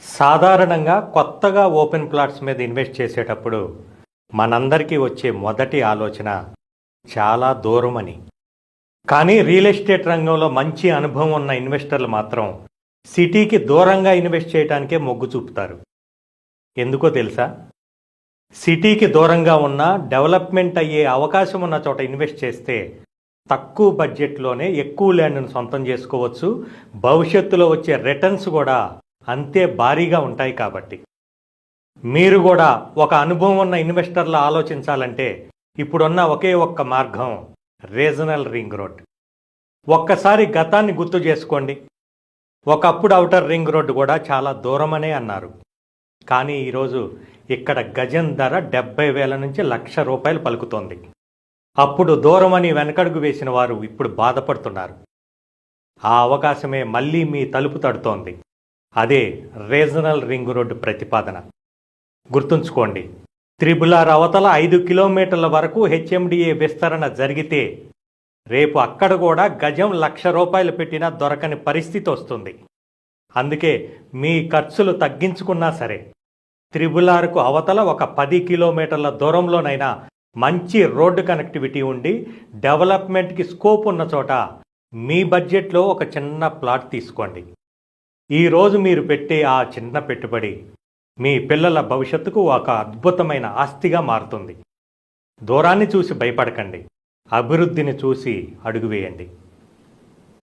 సాధారణంగా కొత్తగా open plots మీద ఇన్వెస్ట్ చేసేటప్పుడు మనందరికీ వచ్చే మొదటి ఆలోచన చాలా దూరమని. కానీ రియల్ ఎస్టేట్ రంగంలో మంచి అనుభవం ఉన్న ఇన్వెస్టర్లు మాత్రం సిటీకి దూరంగా ఇన్వెస్ట్ చేయడానికే మొగ్గు చూపుతారు. ఎందుకో తెలుసా? సిటీకి దూరంగా ఉన్న డెవలప్మెంట్ అయ్యే అవకాశం ఉన్న చోట ఇన్వెస్ట్ చేస్తే తక్కువ బడ్జెట్లోనే ఎక్కువ ల్యాండ్ను సొంతం చేసుకోవచ్చు. భవిష్యత్తులో వచ్చే రిటర్న్స్ కూడా అంతే భారీగా ఉంటాయి. కాబట్టి మీరు కూడా ఒక అనుభవం ఉన్న ఇన్వెస్టర్లా ఆలోచించాలంటే ఇప్పుడున్న ఒకే ఒక్క మార్గం రీజనల్ రింగ్ రోడ్. ఒక్కసారి గతాన్ని గుర్తు చేసుకోండి. ఒకప్పుడు ఔటర్ రింగ్ రోడ్ కూడా చాలా దూరమనే అన్నారు. కానీ ఈరోజు ఇక్కడ గజం ధర 70,000 నుంచి ₹1,00,000 పలుకుతోంది. అప్పుడు దూరమని వెనకడుగు వేసిన వారు ఇప్పుడు బాధపడుతున్నారు. ఆ అవకాశమే మళ్ళీ మీ తలుపు తడుతోంది. అదే రీజనల్ రింగ్ రోడ్డు ప్రతిపాదన. గుర్తుంచుకోండి, త్రిబులార్ అవతల 5 కిలోమీటర్ల వరకు హెచ్ఎండిఏ విస్తరణ జరిగితే రేపు అక్కడ కూడా గజం ₹1,00,000 పెట్టినా దొరకని పరిస్థితి వస్తుంది. అందుకే మీ ఖర్చులు తగ్గించుకున్నా సరే త్రిబులార్కు అవతల ఒక 10 కిలోమీటర్ల దూరంలోనైనా మంచి రోడ్డు కనెక్టివిటీ ఉండి డెవలప్మెంట్కి స్కోప్ ఉన్న చోట మీ బడ్జెట్లో ఒక చిన్న ప్లాట్ తీసుకోండి. ఈరోజు మీరు పెట్టే ఆ చిన్న పెట్టుబడి మీ పిల్లల భవిష్యత్తుకు ఒక అద్భుతమైన ఆస్తిగా మారుతుంది. దూరాన్ని చూసి భయపడకండి, అభివృద్ధిని చూసి అడుగు వేయండి.